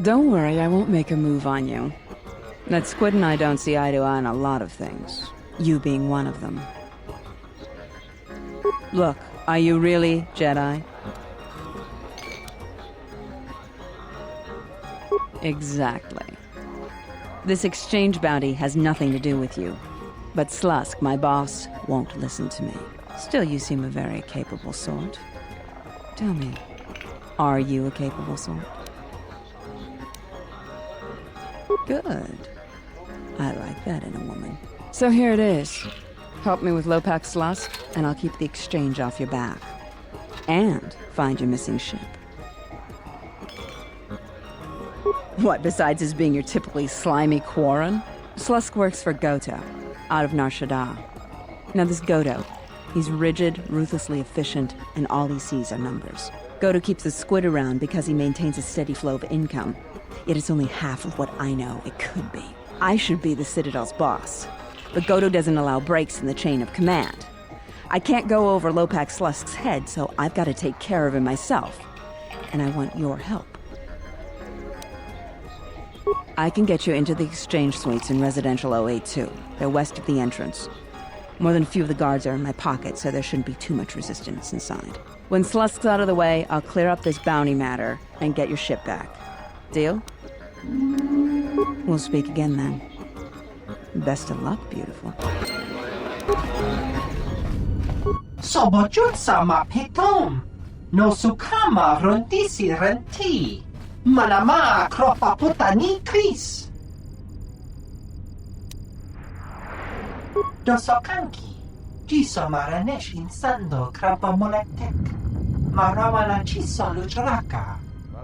Don't worry, I won't make a move on you. That Squid and I don't see eye to eye on a lot of things. You being one of them. Look, are you really Jedi? Exactly. This exchange bounty has nothing to do with you. But Slusk, my boss, won't listen to me. Still, you seem a very capable sort. Tell me, are you a capable sort? Good. I like that in a woman. So here it is. Help me with Lopak Slusk, and I'll keep the exchange off your back. And find your missing ship. What, besides his being your typically slimy Quarren? Slusk works for Goto, out of Nar Shaddaa. Now this Goto, he's rigid, ruthlessly efficient, and all he sees are numbers. Goto keeps the Squid around because he maintains a steady flow of income. Yet it's only half of what I know it could be. I should be the Citadel's boss. But Goto doesn't allow breaks in the chain of command. I can't go over Lopak Slusk's head, so I've got to take care of him myself. And I want your help. I can get you into the exchange suites in Residential 082. They're west of the entrance. More than a few of the guards are in my pocket, so there shouldn't be too much resistance inside. When Slusk's out of the way, I'll clear up this bounty matter and get your ship back. Deal? We'll speak again then. Best of luck, beautiful. Sobojut sama pitom. No sukama rondisi renti. Manama kropa putani kris. Dosokanki. Jiso maranesh insando krapa moletek. Marawala chiso lujraka.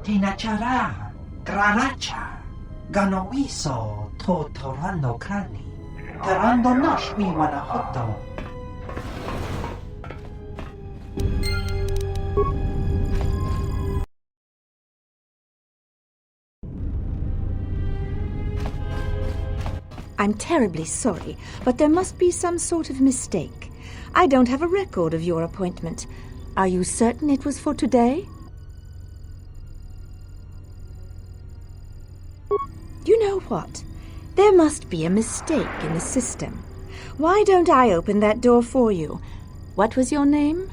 Tinachara. Graracha. Ganowiso to torando krani. Terando nosh mi wanahoto. I'm terribly sorry, but there must be some sort of mistake. I don't have a record of your appointment. Are you certain it was for today? You know what? There must be a mistake in the system. Why don't I open that door for you? What was your name?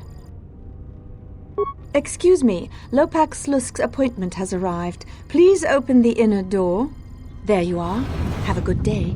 Excuse me, Lopak Slusk's appointment has arrived. Please open the inner door. There you are. Have a good day.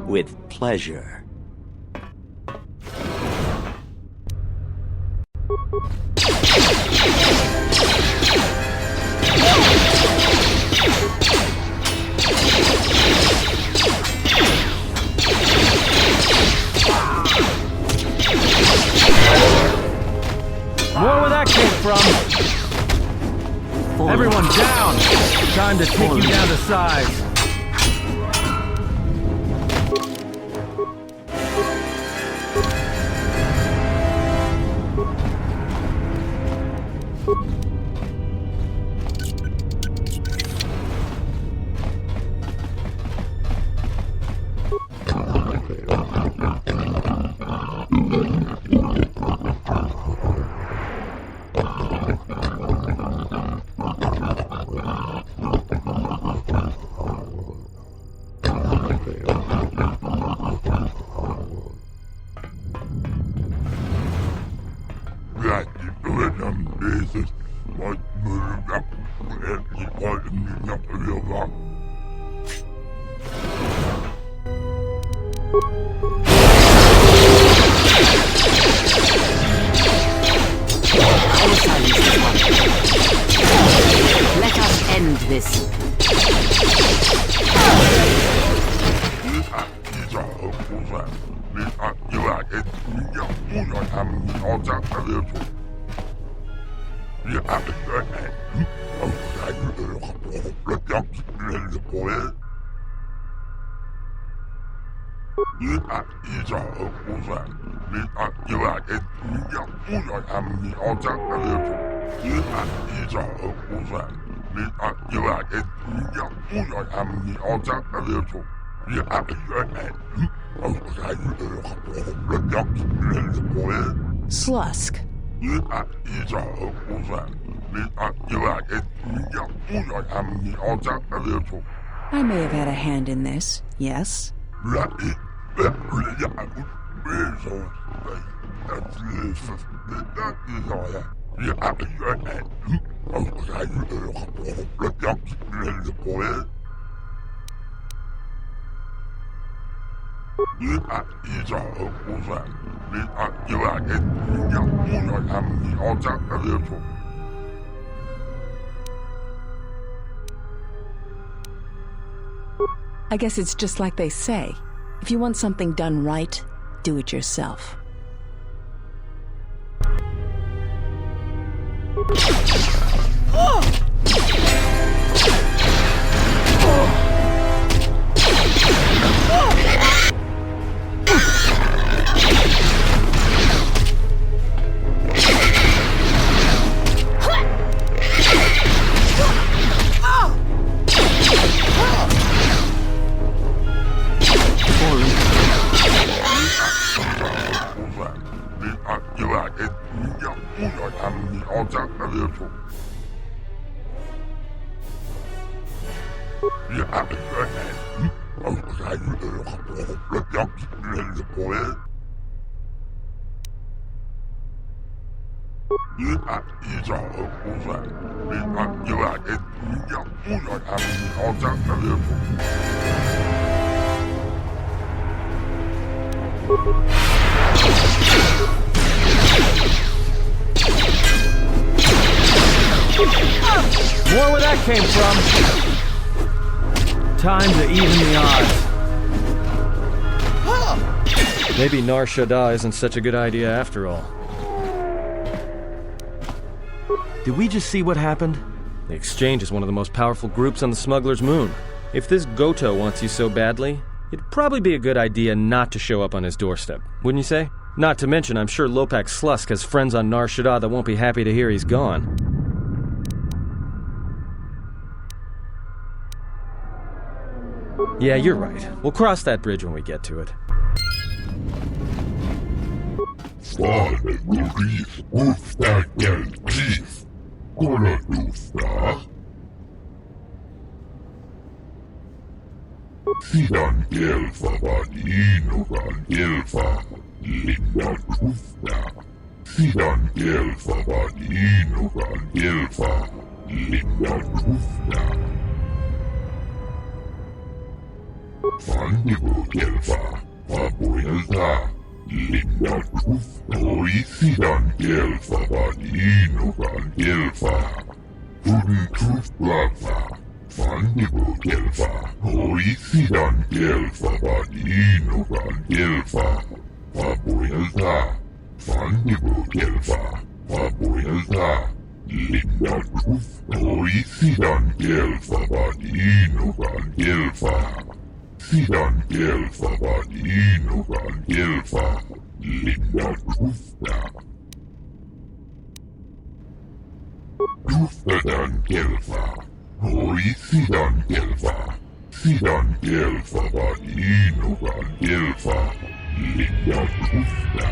With pleasure. More where that came from. Everyone down. Time to take you down to size. Let us end this. Slusk. I may have had a hand in this, yes? I guess it's just like they say. If you want something done right, do it yourself. More where that came from. Time to even the odds. Maybe Nar Shaddaa isn't such a good idea after all. Did we just see what happened? The Exchange is one of the most powerful groups on the Smuggler's Moon. If this Goto wants you so badly, it'd probably be a good idea not to show up on his doorstep, wouldn't you say? Not to mention, I'm sure Lopak Slusk has friends on Nar Shaddaa that won't be happy to hear he's gone. Yeah, you're right. We'll cross that bridge when we get to it. Sidan Gelfa Vaninugan Gelfa Linda Kufta. Sidan Gelfa Vaninugan Gelfa Linda Kufta. Fandigo Gelfa Vabuelta Linda Kufta. Sidan Gelfa Vaninugan Gelfa Huden Kufta. Fandigo Gelfa, Sidan Gelfa, Vaninugan Gelfa, Vabuelta. Fandigo Gelfa, Vabuelta, Linda Kufta. Sidan Gelfa, Vaninugan Gelfa, Sidan Gelfa, Vaninugan Gelfa, Linda Kufta. Kuftadan Gelfa. Sidan Gelfa, Sidan Gelfa, Vaninugan Gelfa, Linda Kufta.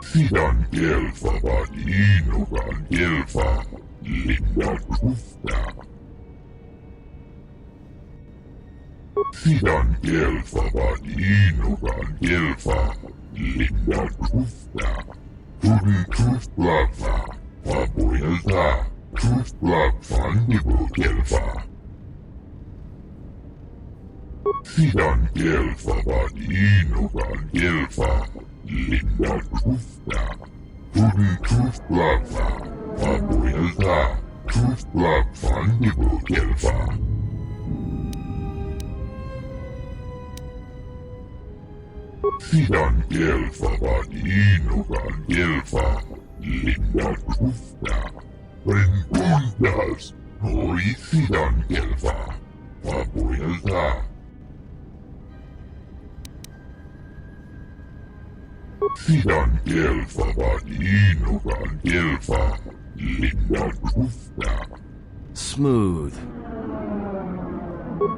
Sidan Gelfa, Vaninugan Gelfa, Linda Kufta. Sidan Gelfa, Vaninugan Gelfa, Linda Kufta. Huden Kufta. Vabuelta, Kufta, Fandigo Gelfa. Sidan Gelfa, Vaninugan Gelfa, Linda Kufta. Huden Kufta, Vabuelta, Kufta, Fandigo Gelfa. Sidan Gelfa, Vaninugan Gelfa, Linda Kufta. Rengundas, Sidan Gelfa, Vabuelta. Sidan Gelfa, Vaninugan Gelfa, Linda Kufta. Smooth.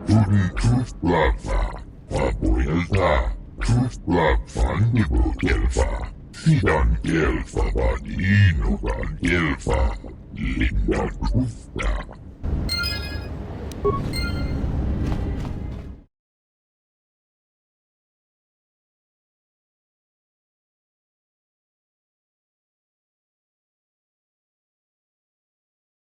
Huden Kufta, Vabuelta, Kufta, Fandigo Gelfa. Sidan Gelfa, Vaninugan Gelfa, Linda Kufta.